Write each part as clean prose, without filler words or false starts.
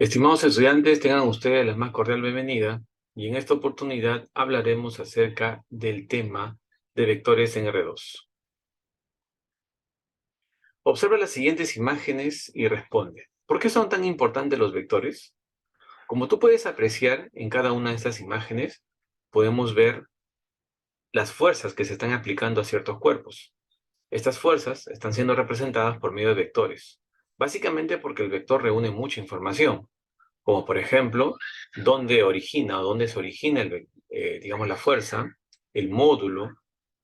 Estimados estudiantes, tengan ustedes la más cordial bienvenida y en esta oportunidad hablaremos acerca del tema de vectores en R2. Observa las siguientes imágenes y responde. ¿Por qué son tan importantes los vectores? Como tú puedes apreciar en cada una de estas imágenes, podemos ver las fuerzas que se están aplicando a ciertos cuerpos. Estas fuerzas están siendo representadas por medio de vectores, básicamente porque el vector reúne mucha información, como por ejemplo, dónde origina o dónde se origina digamos, la fuerza, el módulo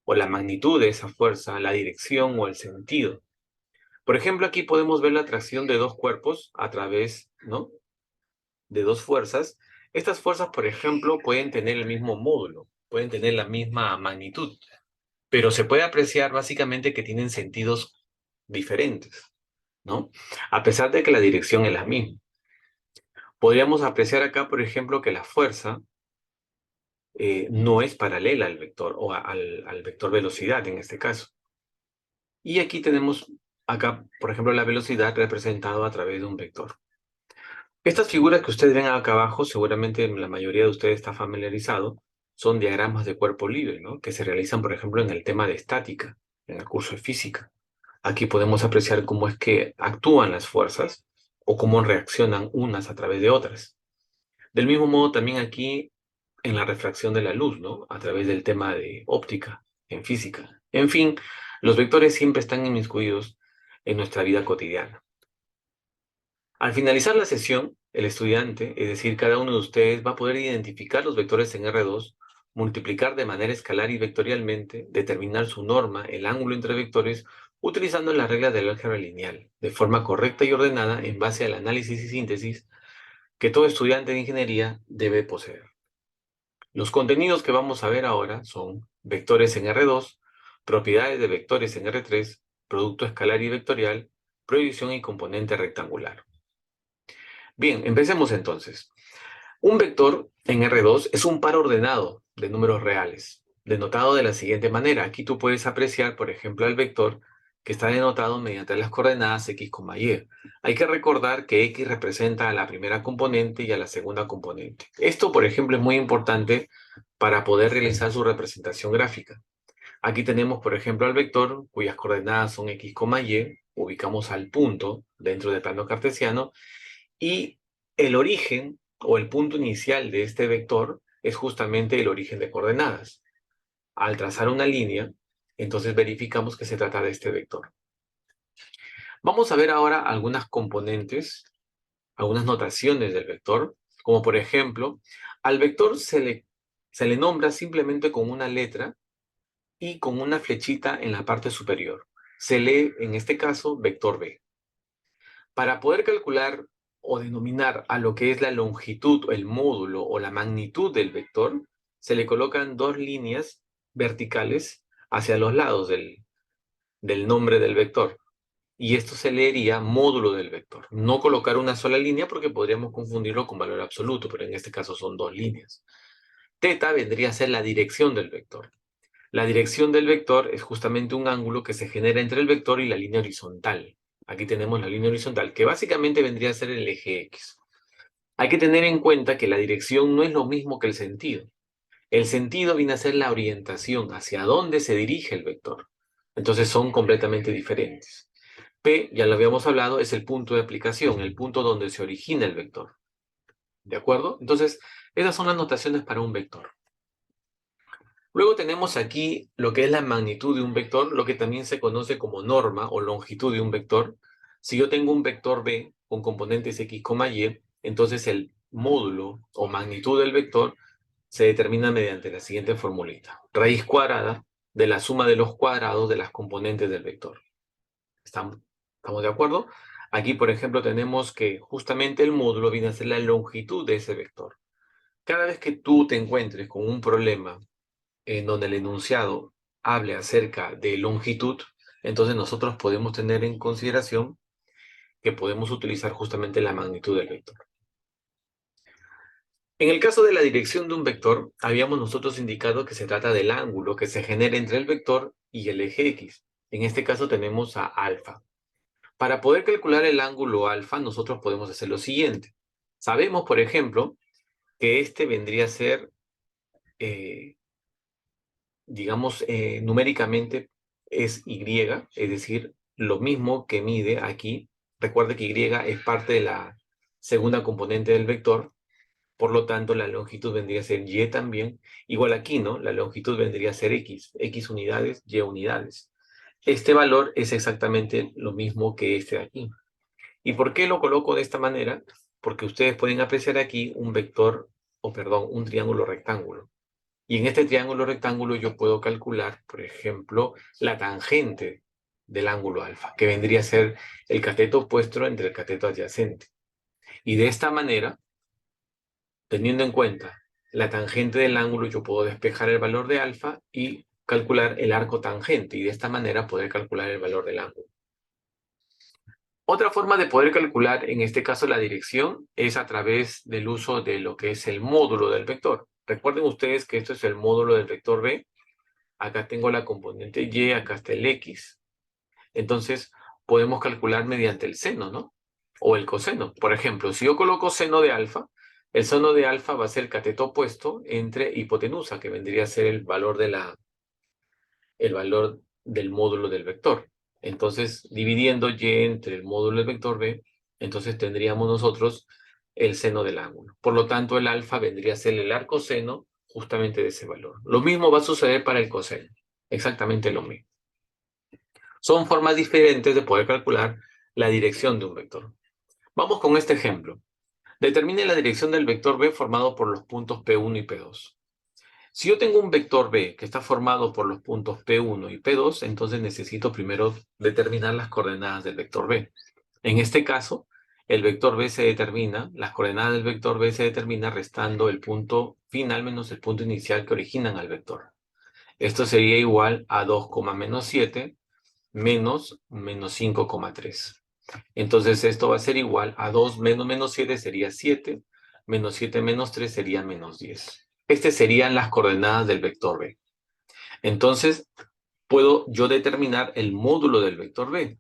o la magnitud de esa fuerza, la dirección o el sentido. Por ejemplo, aquí podemos ver la atracción de dos cuerpos a través, ¿no?, de dos fuerzas. Estas fuerzas, por ejemplo, pueden tener el mismo módulo, pueden tener la misma magnitud, pero se puede apreciar básicamente que tienen sentidos diferentes, ¿no? A pesar de que la dirección es la misma. Podríamos apreciar acá, por ejemplo, que la fuerza no es paralela al vector o al vector velocidad en este caso. Y aquí tenemos acá, por ejemplo, la velocidad representada a través de un vector. Estas figuras que ustedes ven acá abajo, seguramente la mayoría de ustedes está familiarizado, son diagramas de cuerpo libre, ¿no?, que se realizan, por ejemplo, en el tema de estática, en el curso de física. Aquí podemos apreciar cómo es que actúan las fuerzas o cómo reaccionan unas a través de otras. Del mismo modo, también aquí en la refracción de la luz, ¿no?, a través del tema de óptica, en física. En fin, los vectores siempre están inmiscuidos en nuestra vida cotidiana. Al finalizar la sesión, el estudiante, es decir, cada uno de ustedes, va a poder identificar los vectores en R2, multiplicar de manera escalar y vectorialmente, determinar su norma, el ángulo entre vectores, utilizando las reglas del álgebra lineal, de forma correcta y ordenada en base al análisis y síntesis que todo estudiante de ingeniería debe poseer. Los contenidos que vamos a ver ahora son vectores en R2, propiedades de vectores en R3, producto escalar y vectorial, proyección y componente rectangular. Bien, empecemos entonces. Un vector en R2 es un par ordenado de números reales, denotado de la siguiente manera. Aquí tú puedes apreciar, por ejemplo, el vector que está denotado mediante las coordenadas x, y. Hay que recordar que x representa a la primera componente y a la segunda componente. Esto, por ejemplo, es muy importante para poder realizar su representación gráfica. Aquí tenemos, por ejemplo, al vector cuyas coordenadas son x, y. Ubicamos al punto dentro del plano cartesiano y el origen o el punto inicial de este vector es justamente el origen de coordenadas. Al trazar una línea, entonces verificamos que se trata de este vector. Vamos a ver ahora algunas componentes, algunas notaciones del vector, como por ejemplo, al vector se le nombra simplemente con una letra y con una flechita en la parte superior. Se lee, en este caso, vector B. Para poder calcular o denominar a lo que es la longitud, el módulo o la magnitud del vector, se le colocan dos líneas verticales hacia los lados del nombre del vector. Y esto se leería módulo del vector. No colocar una sola línea porque podríamos confundirlo con valor absoluto, pero en este caso son dos líneas. Teta vendría a ser la dirección del vector. La dirección del vector es justamente un ángulo que se genera entre el vector y la línea horizontal. Aquí tenemos la línea horizontal, que básicamente vendría a ser el eje X. Hay que tener en cuenta que la dirección no es lo mismo que el sentido. El sentido viene a ser la orientación, hacia dónde se dirige el vector. Entonces son completamente diferentes. P, ya lo habíamos hablado, es el punto de aplicación, el punto donde se origina el vector. ¿De acuerdo? Entonces, esas son las notaciones para un vector. Luego tenemos aquí lo que es la magnitud de un vector, lo que también se conoce como norma o longitud de un vector. Si yo tengo un vector B con componentes x, y, entonces el módulo o magnitud del vector se determina mediante la siguiente formulita. Raíz cuadrada de la suma de los cuadrados de las componentes del vector. ¿Estamos de acuerdo? Aquí, por ejemplo, tenemos que justamente el módulo viene a ser la longitud de ese vector. Cada vez que tú te encuentres con un problema en donde el enunciado hable acerca de longitud, entonces nosotros podemos tener en consideración que podemos utilizar justamente la magnitud del vector. En el caso de la dirección de un vector, habíamos nosotros indicado que se trata del ángulo que se genera entre el vector y el eje X. En este caso tenemos a alfa. Para poder calcular el ángulo alfa, nosotros podemos hacer lo siguiente. Sabemos, por ejemplo, que este vendría a ser, eh, digamos, numéricamente es Y, es decir, lo mismo que mide aquí. Recuerde que Y es parte de la segunda componente del vector, por lo tanto la longitud vendría a ser Y también. Igual aquí, ¿no? La longitud vendría a ser X unidades, Y unidades. Este valor es exactamente lo mismo que este de aquí. ¿Y por qué lo coloco de esta manera? Porque ustedes pueden apreciar aquí un vector, o perdón, un triángulo rectángulo. Y en este triángulo rectángulo yo puedo calcular, por ejemplo, la tangente del ángulo alfa, que vendría a ser el cateto opuesto entre el cateto adyacente. Y de esta manera, teniendo en cuenta la tangente del ángulo, yo puedo despejar el valor de alfa y calcular el arco tangente, y de esta manera poder calcular el valor del ángulo. Otra forma de poder calcular, en este caso la dirección, es a través del uso de lo que es el módulo del vector. Recuerden ustedes que esto es el módulo del vector B. Acá tengo la componente Y, acá está el X. Entonces, podemos calcular mediante el seno, ¿no? O el coseno. Por ejemplo, si yo coloco seno de alfa, el seno de alfa va a ser el cateto opuesto entre hipotenusa, que vendría a ser el valor del módulo del vector. Entonces, dividiendo Y entre el módulo del vector B, entonces tendríamos nosotros el seno del ángulo. Por lo tanto, el alfa vendría a ser el arcoseno justamente de ese valor. Lo mismo va a suceder para el coseno. Exactamente lo mismo. Son formas diferentes de poder calcular la dirección de un vector. Vamos con este ejemplo. Determine la dirección del vector B formado por los puntos P1 y P2. Si yo tengo un vector B que está formado por los puntos P1 y P2, entonces necesito primero determinar las coordenadas del vector B. En este caso, el vector B se determina, las coordenadas del vector B se determina restando el punto final menos el punto inicial que originan al vector. Esto sería igual a 2, menos 7 menos 5,3. Entonces esto va a ser igual a 2 menos 7 sería 7, menos 7 menos 3 sería menos 10. Estas serían las coordenadas del vector B. Entonces, puedo yo determinar el módulo del vector B,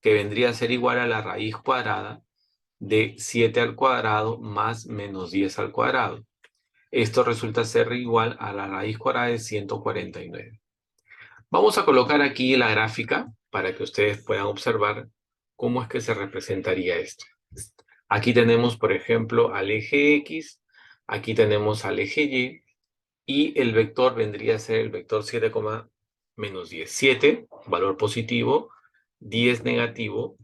que vendría a ser igual a la raíz cuadrada de 7 al cuadrado más menos 10 al cuadrado. Esto resulta ser igual a la raíz cuadrada de 149. Vamos a colocar aquí la gráfica para que ustedes puedan observar cómo es que se representaría esto. Aquí tenemos, por ejemplo, al eje X, aquí tenemos al eje Y, y el vector vendría a ser el vector 7, menos 10. 7, valor positivo, 10 negativo,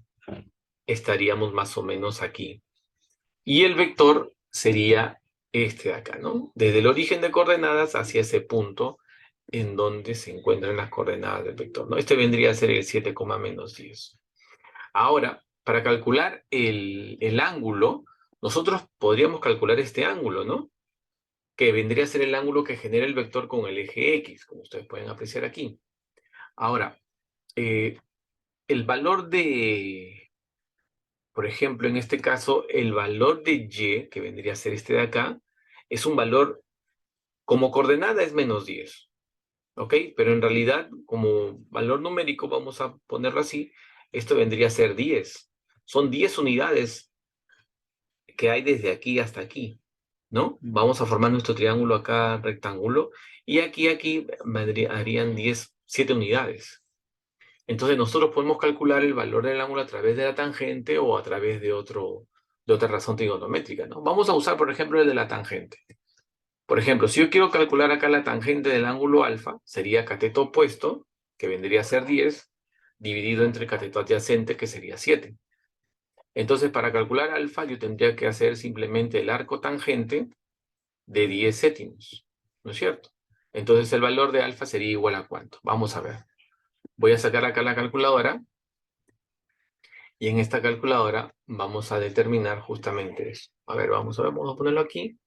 estaríamos más o menos aquí. Y el vector sería este de acá, ¿no? Desde el origen de coordenadas hacia ese punto en donde se encuentran las coordenadas del vector, ¿no? Este vendría a ser el 7, menos 10. Ahora, para calcular el ángulo, nosotros podríamos calcular este ángulo, ¿no? Que vendría a ser el ángulo que genera el vector con el eje X, como ustedes pueden apreciar aquí. Ahora, eh, el valor de, por ejemplo, en este caso, el valor de Y, que vendría a ser este de acá, es un valor, como coordenada es menos 10, ¿ok? Pero en realidad, como valor numérico, vamos a ponerlo así, esto vendría a ser 10. Son 10 unidades que hay desde aquí hasta aquí, ¿no? Vamos a formar nuestro triángulo acá rectángulo, y aquí harían 10, 7 unidades. Entonces nosotros podemos calcular el valor del ángulo a través de la tangente o a través de otra razón trigonométrica, ¿no? Vamos a usar, por ejemplo, el de la tangente. Por ejemplo, si yo quiero calcular acá la tangente del ángulo alfa, sería cateto opuesto, que vendría a ser 10, dividido entre el cateto adyacente, que sería 7. Entonces, para calcular alfa, yo tendría que hacer simplemente el arco tangente de 10 céntimos, ¿no es cierto? Entonces, el valor de alfa sería igual a ¿cuánto? Vamos a ver. Voy a sacar acá la calculadora, y en esta calculadora vamos a determinar justamente eso. A ver, vamos a ponerlo aquí.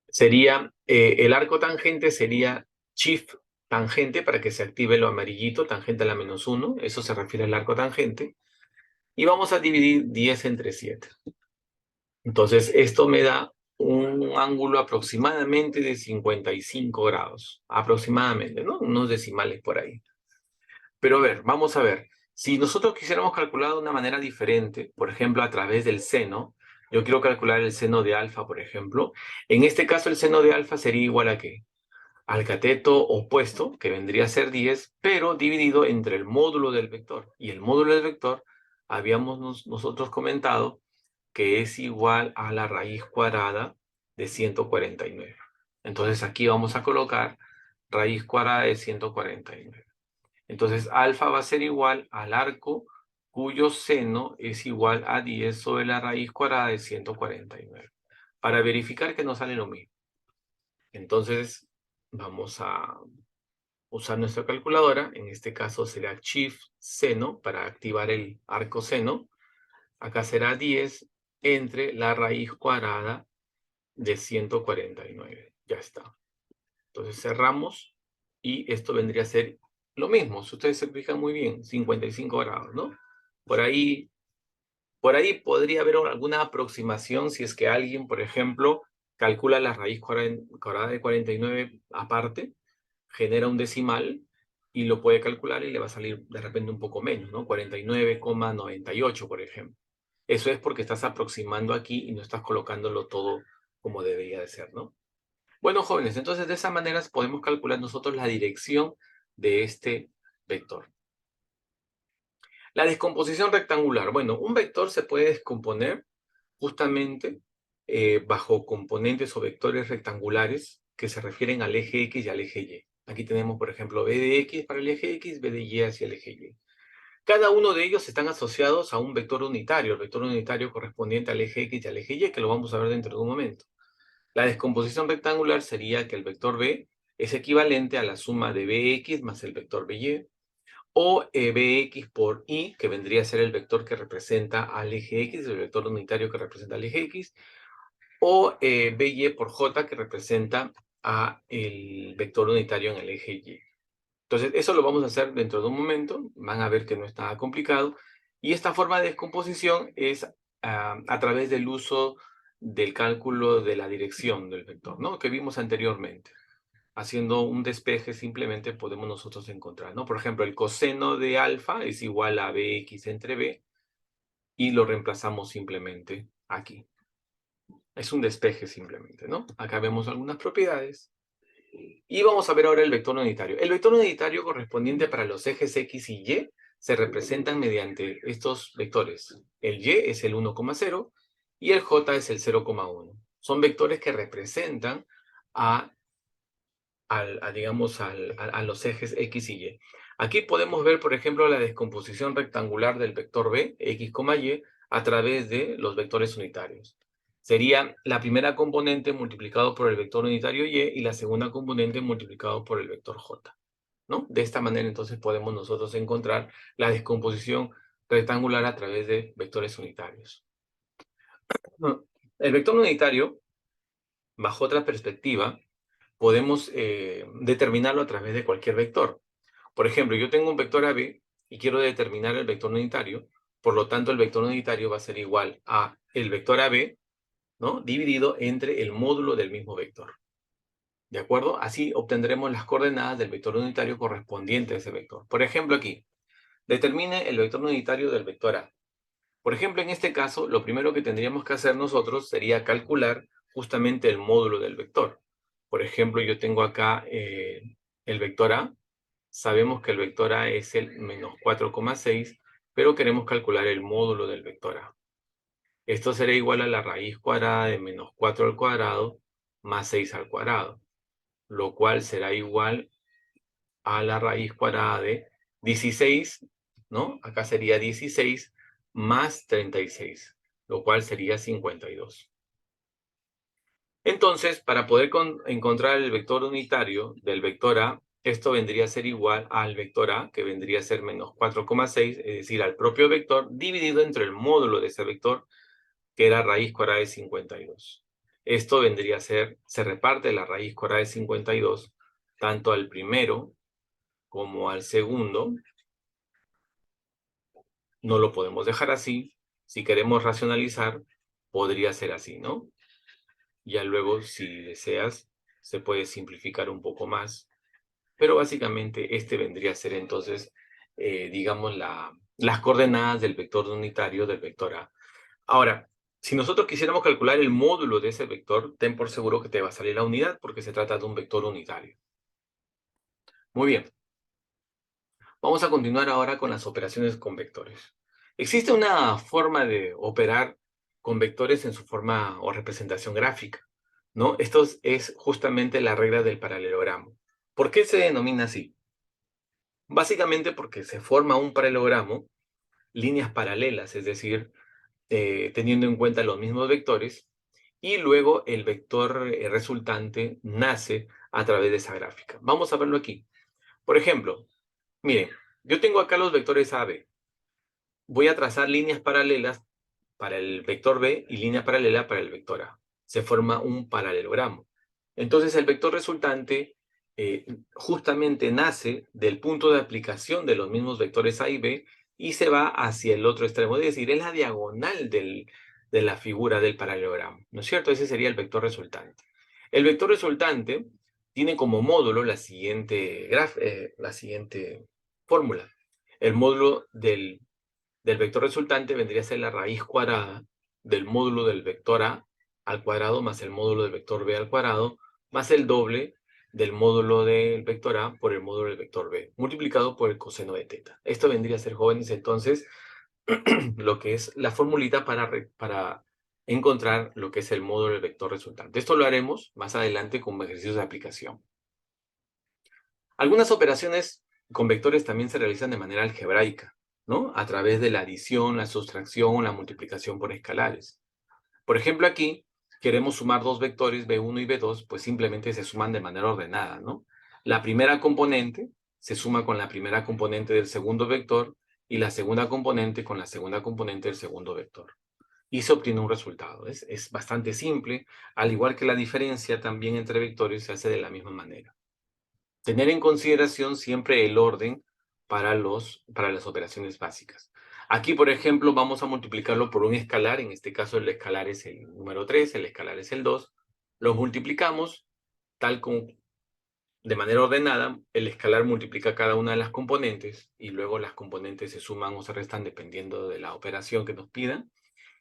Sería, el arco tangente sería shift tangente para que se active lo amarillito, tangente a la menos 1, eso se refiere al arco tangente. Y vamos a dividir 10 entre 7. Entonces, esto me da un ángulo aproximadamente de 55 grados, aproximadamente, ¿no? Unos decimales por ahí. Pero a ver, vamos a ver. Si nosotros quisiéramos calcular de una manera diferente, por ejemplo, a través del seno, Yo quiero calcular el seno de alfa, por ejemplo. En este caso, el seno de alfa sería igual a ¿qué? Al cateto opuesto, que vendría a ser 10, pero dividido entre el módulo del vector. Y el módulo del vector, habíamos nosotros comentado que es igual a la raíz cuadrada de 149. Entonces aquí vamos a colocar raíz cuadrada de 149. Entonces alfa va a ser igual al arco cuyo seno es igual a 10 sobre la raíz cuadrada de 149. Para verificar que no sale lo mismo. Entonces vamos a usar nuestra calculadora. En este caso será Shift seno para activar el arco seno. Acá será 10 entre la raíz cuadrada de 149. Ya está. Entonces cerramos y esto vendría a ser lo mismo. Si ustedes se fijan muy bien, 55 grados, ¿no? Por ahí, por ahí podría haber alguna aproximación si es que alguien, por ejemplo, calcula la raíz cuadrada de 49 aparte, genera un decimal y lo puede calcular y le va a salir de repente un poco menos, ¿no? 49,98, por ejemplo. Eso es porque estás aproximando aquí y no estás colocándolo todo como debería de ser, ¿no? Bueno, jóvenes, entonces de esa manera podemos calcular nosotros la dirección de este vector. La descomposición rectangular. Bueno, un vector se puede descomponer justamente bajo componentes o vectores rectangulares que se refieren al eje X y al eje Y. Aquí tenemos, por ejemplo, B de X para el eje X, B de Y hacia el eje Y. Cada uno de ellos están asociados a un vector unitario, el vector unitario correspondiente al eje X y al eje Y, que lo vamos a ver dentro de un momento. La descomposición rectangular sería que el vector B es equivalente a la suma de Bx más el vector By, o Bx por Y, que vendría a ser el vector que representa al eje X, el vector unitario que representa al eje X, o By por J, que representa a el vector unitario en el eje Y. Entonces, eso lo vamos a hacer dentro de un momento, van a ver que no es nada complicado, y esta forma de descomposición es a través del uso del cálculo de la dirección del vector, ¿no? Que vimos anteriormente. Haciendo un despeje simplemente podemos nosotros encontrar, ¿no? Por ejemplo, el coseno de alfa es igual a Bx entre B, y lo reemplazamos simplemente aquí. Es un despeje simplemente, ¿no? Acá vemos algunas propiedades. Y vamos a ver ahora el vector unitario. El vector unitario correspondiente para los ejes X y Y se representan mediante estos vectores. El Y es el 1,0 y el J es el 0,1. Son vectores que representan digamos, a los ejes X y Y. Aquí podemos ver, por ejemplo, la descomposición rectangular del vector B, X, Y, a través de los vectores unitarios. Sería la primera componente multiplicado por el vector unitario Y y la segunda componente multiplicado por el vector J, ¿no? De esta manera, entonces, podemos nosotros encontrar la descomposición rectangular a través de vectores unitarios. El vector unitario, bajo otra perspectiva, podemos determinarlo a través de cualquier vector. Por ejemplo, yo tengo un vector AB y quiero determinar el vector unitario, por lo tanto el vector unitario va a ser igual a el vector AB, ¿no? Dividido entre el módulo del mismo vector. ¿De acuerdo? Así obtendremos las coordenadas del vector unitario correspondiente a ese vector. Por ejemplo, aquí, determine el vector unitario del vector A. Por ejemplo, en este caso, lo primero que tendríamos que hacer nosotros sería calcular justamente el módulo del vector. Por ejemplo, yo tengo acá el vector A. Sabemos que el vector A es el menos 4,6, pero queremos calcular el módulo del vector A. Esto será igual a la raíz cuadrada de menos 4 al cuadrado más 6 al cuadrado, lo cual será igual a la raíz cuadrada de 16, ¿no? Acá sería 16 más 36, lo cual sería 52. Entonces, para poder encontrar el vector unitario del vector A, esto vendría a ser igual al vector A, que vendría a ser menos 4,6, es decir, al propio vector, dividido entre el módulo de ese vector, que era raíz cuadrada de 52. Esto vendría a ser, se reparte la raíz cuadrada de 52, tanto al primero como al segundo. No lo podemos dejar así. Si queremos racionalizar, podría ser así, ¿no? Ya luego, si deseas, se puede simplificar un poco más. Pero básicamente este vendría a ser entonces, digamos, las coordenadas del vector unitario del vector A. Ahora, Si nosotros quisiéramos calcular el módulo de ese vector, ten por seguro que te va a salir la unidad porque se trata de un vector unitario. Muy bien. Vamos a continuar ahora con las operaciones con vectores. Existe una forma de operar con vectores en su forma o representación gráfica, ¿no? Esto es justamente la regla del paralelogramo. ¿Por qué se denomina así? Básicamente porque se forma un paralelogramo, líneas paralelas, es decir, teniendo en cuenta los mismos vectores, y luego el vector resultante nace a través de esa gráfica. Vamos a verlo aquí. Por ejemplo, miren, yo tengo acá los vectores A, B. Voy a trazar líneas paralelas para el vector B y línea paralela para el vector A. Se forma un paralelogramo. Entonces el vector resultante justamente nace del punto de aplicación de los mismos vectores A y B y se va hacia el otro extremo, es decir, es la diagonal de la figura del paralelogramo, ¿no es cierto? Ese sería el vector resultante. El vector resultante tiene como módulo la siguiente fórmula. El módulo del vector resultante vendría a ser la raíz cuadrada del módulo del vector A al cuadrado más el módulo del vector B al cuadrado más el doble del módulo del vector A por el módulo del vector B, multiplicado por el coseno de teta. Esto vendría a ser, jóvenes, entonces, lo que es la formulita para encontrar lo que es el módulo del vector resultante. Esto lo haremos más adelante como ejercicios de aplicación. Algunas operaciones con vectores también se realizan de manera algebraica, ¿no? A través de la adición, la sustracción o la multiplicación por escalares. Por ejemplo, aquí queremos sumar dos vectores B1 y B2, pues simplemente se suman de manera ordenada, ¿no? La primera componente se suma con la primera componente del segundo vector y la segunda componente con la segunda componente del segundo vector. Y se obtiene un resultado. Es bastante simple, al igual que la diferencia también entre vectores se hace de la misma manera. Tener en consideración siempre el orden para las operaciones básicas. Aquí, por ejemplo, vamos a multiplicarlo por un escalar. En este caso, el escalar es el número 3, el escalar es el 2. Los multiplicamos tal como de manera ordenada. El escalar multiplica cada una de las componentes y luego las componentes se suman o se restan dependiendo de la operación que nos pidan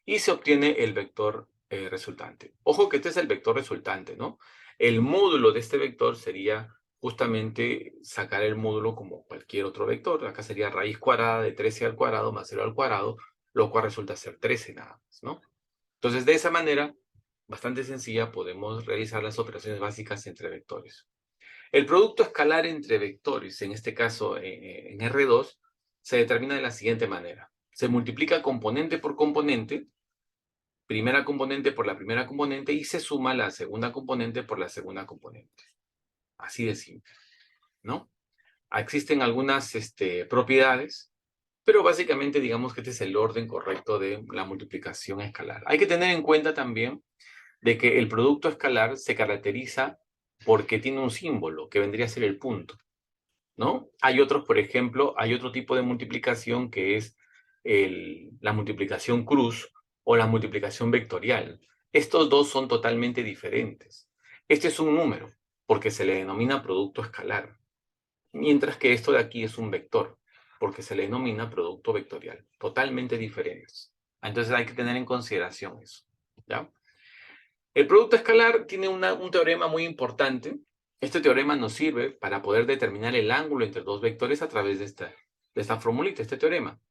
y se obtiene el vector resultante. Ojo que este es el vector resultante, ¿no? El módulo de este vector sería justamente sacar el módulo como cualquier otro vector. Acá sería raíz cuadrada de 13 al cuadrado más 0 al cuadrado, lo cual resulta ser 13 nada más, ¿no? Entonces, de esa manera, bastante sencilla, podemos realizar las operaciones básicas entre vectores. El producto escalar entre vectores, en este caso en R2, se determina de la siguiente manera. Se multiplica componente por componente, primera componente por la primera componente y se suma la segunda componente por la segunda componente. Así de simple, ¿no? Existen algunas propiedades, pero básicamente digamos que este es el orden correcto de la multiplicación escalar. Hay que tener en cuenta también de que el producto escalar se caracteriza porque tiene un símbolo que vendría a ser el punto, ¿no? Hay otros, por ejemplo, hay otro tipo de multiplicación que es la multiplicación cruz o la multiplicación vectorial. Estos dos son totalmente diferentes. Este es un número porque se le denomina producto escalar, mientras que esto de aquí es un vector porque se le denomina producto vectorial. Totalmente diferentes. Entonces hay que tener en consideración eso, ¿ya? El producto escalar tiene un teorema muy importante. Este teorema nos sirve para poder determinar el ángulo entre dos vectores a través de esta formulita, este teorema.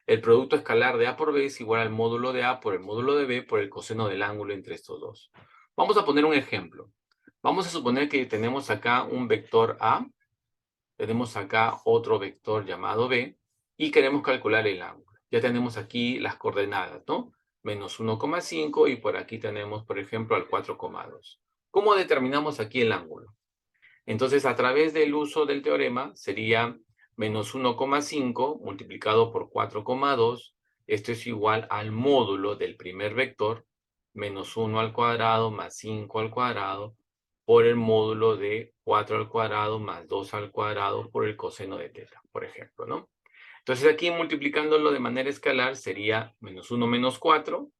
El producto escalar de A por B es igual al módulo de A por el módulo de B por el coseno del ángulo entre estos dos. Vamos a poner un ejemplo. Vamos a suponer que tenemos acá un vector A, tenemos acá otro vector llamado B y queremos calcular el ángulo. Ya tenemos aquí las coordenadas, ¿no? Menos 1,5 y por aquí tenemos, por ejemplo, al 4,2. ¿Cómo determinamos aquí el ángulo? Entonces, a través del uso del teorema sería menos 1,5 multiplicado por 4,2. Esto es igual al módulo del primer vector, menos 1 al cuadrado más 5 al cuadrado, por el módulo de 4 al cuadrado más 2 al cuadrado por el coseno de teta, por ejemplo, ¿no? Entonces aquí multiplicándolo de manera escalar sería menos 1 menos 4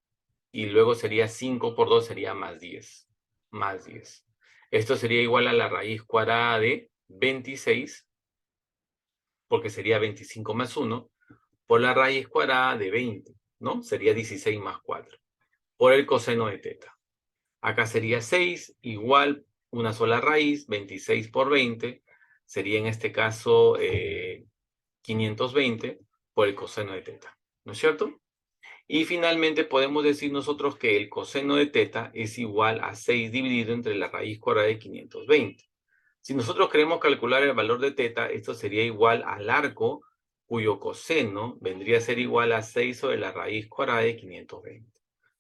y luego sería 5 por 2 sería más 10. Más 10. Esto sería igual a la raíz cuadrada de 26, porque sería 25 más 1, por la raíz cuadrada de 20, ¿no? Sería 16 más 4. por el coseno de teta. Acá sería 6 igual una sola raíz, 26 por 20, sería en este caso 520 por el coseno de teta, ¿no es cierto? Y finalmente podemos decir nosotros que el coseno de teta es igual a 6 dividido entre la raíz cuadrada de 520. Si nosotros queremos calcular el valor de teta, esto sería igual al arco cuyo coseno vendría a ser igual a 6 sobre la raíz cuadrada de 520.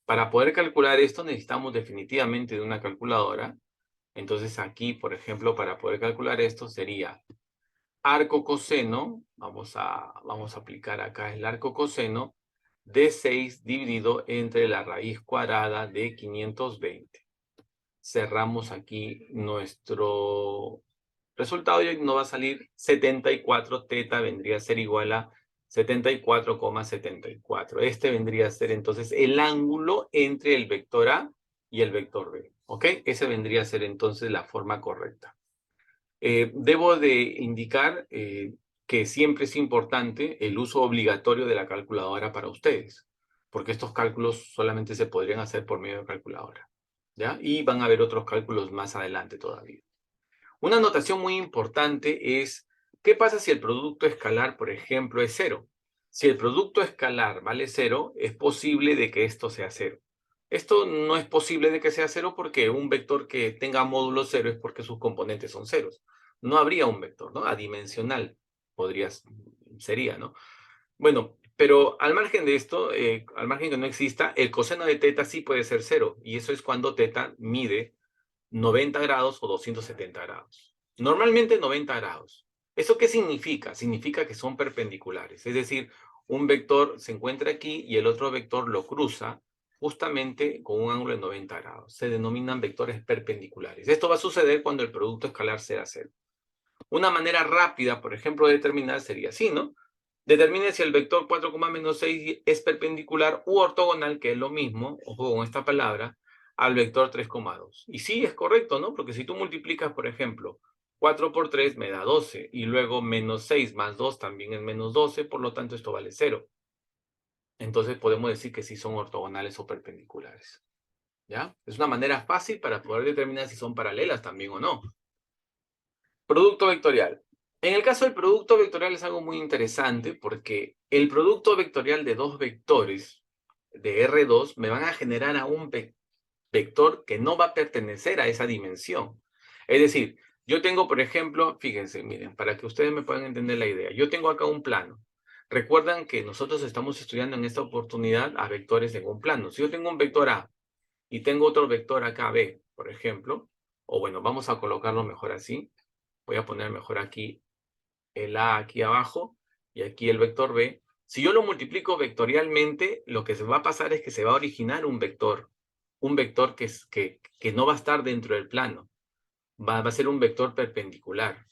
Para poder calcular esto necesitamos definitivamente de una calculadora. Entonces aquí, por ejemplo, para poder calcular esto sería arco coseno, vamos a aplicar acá el arco coseno de 6 dividido entre la raíz cuadrada de 520. Cerramos aquí nuestro resultado y nos va a salir 74, teta vendría a ser igual a 74,74. Este vendría a ser entonces el ángulo entre el vector A y el vector B. ¿Ok? Esa vendría a ser entonces la forma correcta. Debo de indicar que siempre es importante el uso obligatorio de la calculadora para ustedes, porque estos cálculos solamente se podrían hacer por medio de calculadora, ¿ya? Y van a haber otros cálculos más adelante todavía. Una notación muy importante es, ¿qué pasa si el producto escalar, por ejemplo, es 0? Si el producto escalar vale 0, es posible de que esto sea 0. Esto no es posible de que sea 0 porque un vector que tenga módulo 0 es porque sus componentes son ceros. No habría un vector, ¿no? Adimensional sería, ¿no? Bueno, pero al margen de esto, al margen que no exista, el coseno de teta sí puede ser 0. Y eso es cuando teta mide 90 grados o 270 grados. Normalmente 90 grados. ¿Eso qué significa? Significa que son perpendiculares. Es decir, un vector se encuentra aquí y el otro vector lo cruza justamente con un ángulo de 90 grados. Se denominan vectores perpendiculares. Esto va a suceder cuando el producto escalar sea 0. Una manera rápida, por ejemplo, de determinar sería así, ¿no? Determine si el vector 4,-6 es perpendicular u ortogonal, que es lo mismo, ojo con esta palabra, al vector 3,2. Y sí, es correcto, ¿no? Porque si tú multiplicas, por ejemplo, 4 por 3 me da 12, y luego menos 6 más 2 también es menos 12, por lo tanto esto vale 0. Entonces podemos decir que sí son ortogonales o perpendiculares, ¿ya? Es una manera fácil para poder determinar si son paralelas también o no. Producto vectorial. En el caso del producto vectorial es algo muy interesante porque el producto vectorial de dos vectores de R2 me van a generar a un vector que no va a pertenecer a esa dimensión. Es decir, yo tengo, por ejemplo, fíjense, miren, para que ustedes me puedan entender la idea. Yo tengo acá un plano. Recuerdan que nosotros estamos estudiando en esta oportunidad a vectores en un plano. Si yo tengo un vector A y tengo otro vector acá B, por ejemplo, o bueno, vamos a colocarlo mejor así. Voy a poner mejor aquí el A aquí abajo y aquí el vector B. Si yo lo multiplico vectorialmente, lo que se va a pasar es que se va a originar un vector que no va a estar dentro del plano. Va a ser un vector perpendicular.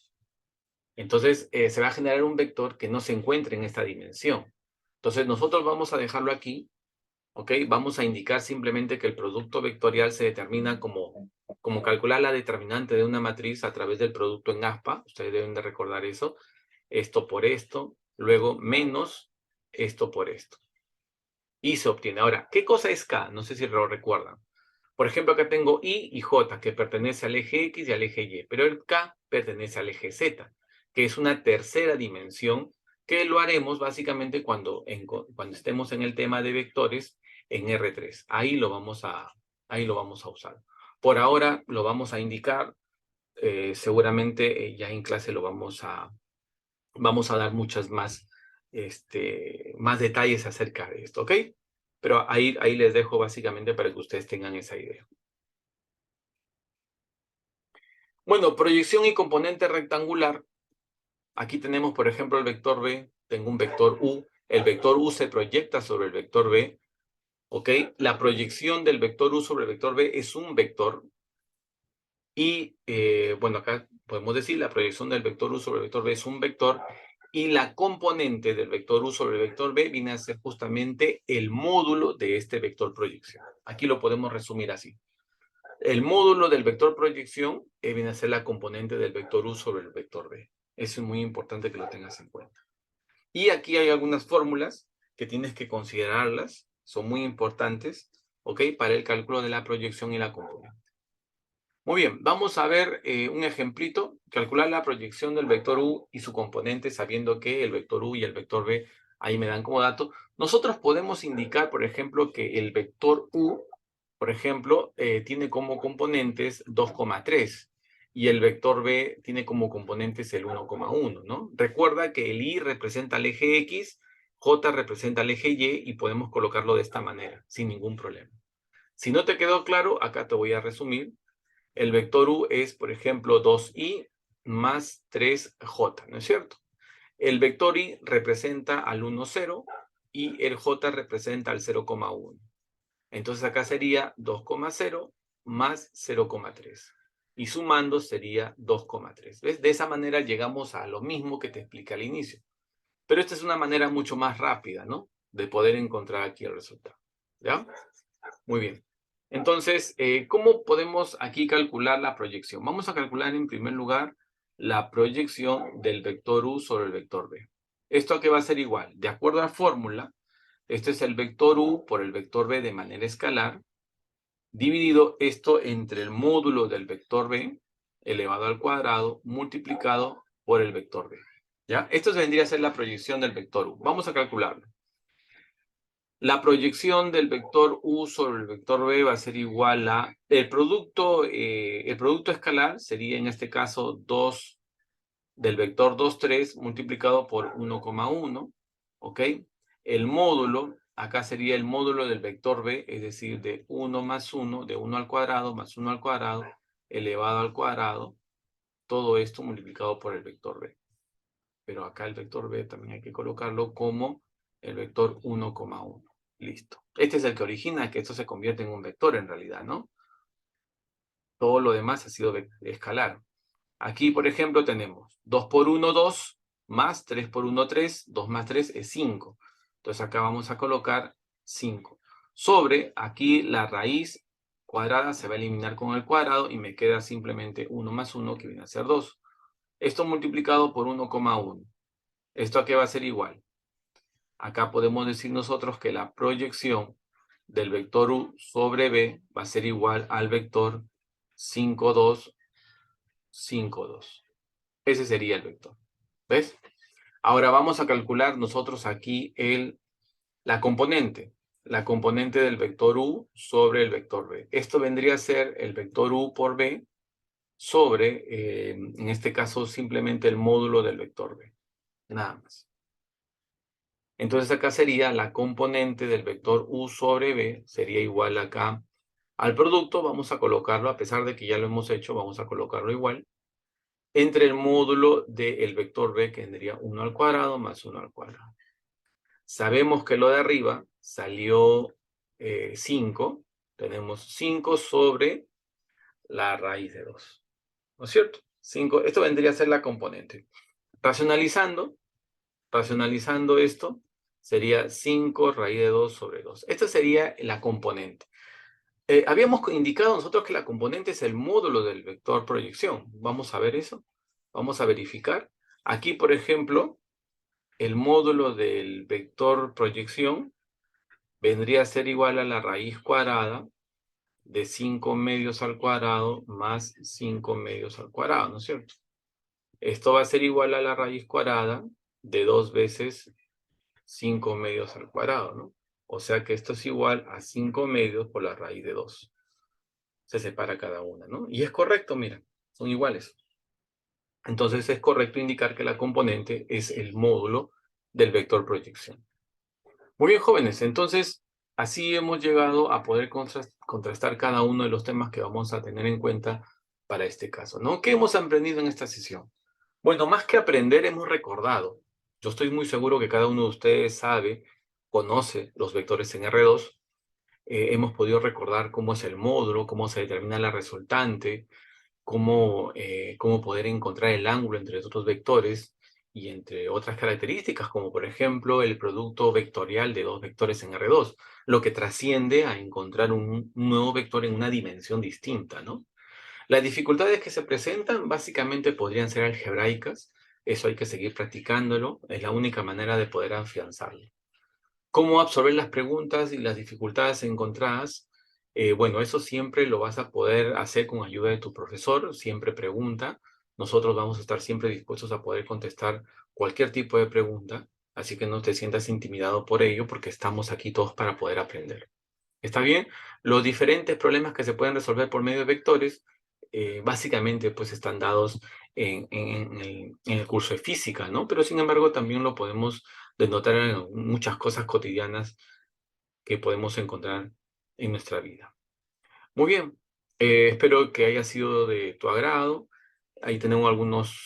Entonces, se va a generar un vector que no se encuentre en esta dimensión. Entonces, nosotros vamos a dejarlo aquí, ¿ok? Vamos a indicar simplemente que el producto vectorial se determina como calcular la determinante de una matriz a través del producto en aspa. Ustedes deben de recordar eso. Esto por esto, luego menos esto por esto. Y se obtiene. Ahora, ¿qué cosa es K? No sé si lo recuerdan. Por ejemplo, acá tengo I y J, que pertenece al eje X y al eje Y, pero el K pertenece al eje Z, que es una tercera dimensión, que lo haremos básicamente cuando estemos en el tema de vectores en R3. Ahí lo vamos a usar. Por ahora lo vamos a indicar, seguramente ya en clase lo vamos a dar muchas más, más detalles acerca de esto, ¿ok? Pero ahí les dejo básicamente para que ustedes tengan esa idea. Bueno, proyección y componente rectangular. Aquí tenemos, por ejemplo, el vector B. Tengo un vector U. El vector U se proyecta sobre el vector B. ¿Ok? La proyección del vector U sobre el vector B es un vector. Y, bueno, acá podemos decir la proyección del vector U sobre el vector B es un vector. Y la componente del vector U sobre el vector B viene a ser justamente el módulo de este vector proyección. Aquí lo podemos resumir así. El módulo del vector proyección viene a ser la componente del vector U sobre el vector B. Eso es muy importante que lo tengas en cuenta. Y aquí hay algunas fórmulas que tienes que considerarlas, son muy importantes. ¿ok? Para el cálculo de la proyección y la componente. Muy bien, vamos a ver un ejemplito. Calcular la proyección del vector U y su componente sabiendo que el vector U y el vector B ahí me dan como dato. Nosotros podemos indicar, por ejemplo, que el vector U, por ejemplo, tiene como componentes 2,3 y el vector B tiene como componentes el 1,1, ¿no? Recuerda que el I representa el eje X, J representa el eje Y y podemos colocarlo de esta manera, sin ningún problema. Si no te quedó claro, acá te voy a resumir. El vector U es, por ejemplo, 2i más 3j, ¿no es cierto? El vector i representa al 1, 0 y el j representa al 0,1. Entonces acá sería 2,0 más 0,3. Y sumando sería 2,3. ¿Ves? De esa manera llegamos a lo mismo que te expliqué al inicio. Pero esta es una manera mucho más rápida, ¿no? De poder encontrar aquí el resultado. ¿Ya? Muy bien. Entonces, ¿cómo podemos aquí calcular la proyección? Vamos a calcular en primer lugar la proyección del vector U sobre el vector B. ¿Esto a qué va a ser igual? De acuerdo a la fórmula, este es el vector U por el vector B de manera escalar, dividido esto entre el módulo del vector B elevado al cuadrado multiplicado por el vector B. ¿Ya? Esto vendría a ser la proyección del vector U. Vamos a calcularlo. La proyección del vector U sobre el vector B va a ser igual a el producto escalar sería en este caso 2 del vector 2, 3 multiplicado por 1,1, ¿ok? El módulo, acá sería el módulo del vector B, es decir, de 1 más 1, de 1 al cuadrado más 1 al cuadrado, elevado al cuadrado, todo esto multiplicado por el vector B. Pero acá el vector B también hay que colocarlo como el vector 1,1. Listo. Este es el que origina que esto se convierte en un vector en realidad, ¿no? Todo lo demás ha sido escalar. Aquí, por ejemplo, tenemos 2 por 1, 2, más 3 por 1, 3, 2 más 3 es 5. Entonces acá vamos a colocar 5. Sobre, aquí la raíz cuadrada se va a eliminar con el cuadrado y me queda simplemente 1 más 1 que viene a ser 2. Esto multiplicado por 1,1. ¿Esto a qué va a ser igual? Acá podemos decir nosotros que la proyección del vector U sobre B va a ser igual al vector 5, 2, 5, 2. Ese sería el vector. ¿Ves? Ahora vamos a calcular nosotros aquí la componente. La componente del vector U sobre el vector B. Esto vendría a ser el vector U por B sobre, en este caso, simplemente el módulo del vector B. Nada más. Entonces acá sería la componente del vector U sobre B, sería igual acá al producto, vamos a colocarlo, a pesar de que ya lo hemos hecho, vamos a colocarlo igual, entre el módulo del vector B, que tendría 1 al cuadrado más 1 al cuadrado. Sabemos que lo de arriba salió 5, tenemos 5 sobre la raíz de 2, ¿no es cierto? 5, esto vendría a ser la componente. Racionalizando esto, sería 5 raíz de 2 sobre 2. Esta sería la componente. Habíamos indicado nosotros que la componente es el módulo del vector proyección. Vamos a ver eso. Vamos a verificar. Aquí, por ejemplo, el módulo del vector proyección vendría a ser igual a la raíz cuadrada de 5 medios al cuadrado más 5 medios al cuadrado, ¿no es cierto? Esto va a ser igual a la raíz cuadrada de 2 veces 5 medios al cuadrado, ¿no? O sea que esto es igual a 5 medios por la raíz de 2. Se separa cada una, ¿no? Y es correcto, mira, son iguales. Entonces es correcto indicar que la componente es el módulo del vector proyección. Muy bien, jóvenes, entonces así hemos llegado a poder contrastar cada uno de los temas que vamos a tener en cuenta para este caso, ¿no? ¿Qué hemos aprendido en esta sesión? Bueno, más que aprender, hemos recordado. Yo estoy muy seguro que cada uno de ustedes sabe, conoce los vectores en R2. Hemos podido recordar cómo es el módulo, cómo se determina la resultante, cómo poder encontrar el ángulo entre los otros vectores y entre otras características, como por ejemplo el producto vectorial de dos vectores en R2, lo que trasciende a encontrar un nuevo vector en una dimensión distinta, ¿no? Las dificultades que se presentan básicamente podrían ser algebraicas, eso hay que seguir practicándolo, es la única manera de poder afianzarlo. ¿Cómo absorber las preguntas y las dificultades encontradas? Bueno, eso siempre lo vas a poder hacer con ayuda de tu profesor, siempre pregunta. Nosotros vamos a estar siempre dispuestos a poder contestar cualquier tipo de pregunta, así que no te sientas intimidado por ello, porque estamos aquí todos para poder aprender. ¿Está bien? Los diferentes problemas que se pueden resolver por medio de vectores, básicamente pues están dados en el curso de física, ¿no? Pero sin embargo también lo podemos denotar en muchas cosas cotidianas que podemos encontrar en nuestra vida. Muy bien, espero que haya sido de tu agrado. Ahí tenemos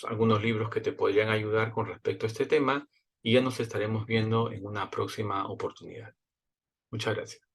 algunos libros que te podrían ayudar con respecto a este tema y ya nos estaremos viendo en una próxima oportunidad. Muchas gracias.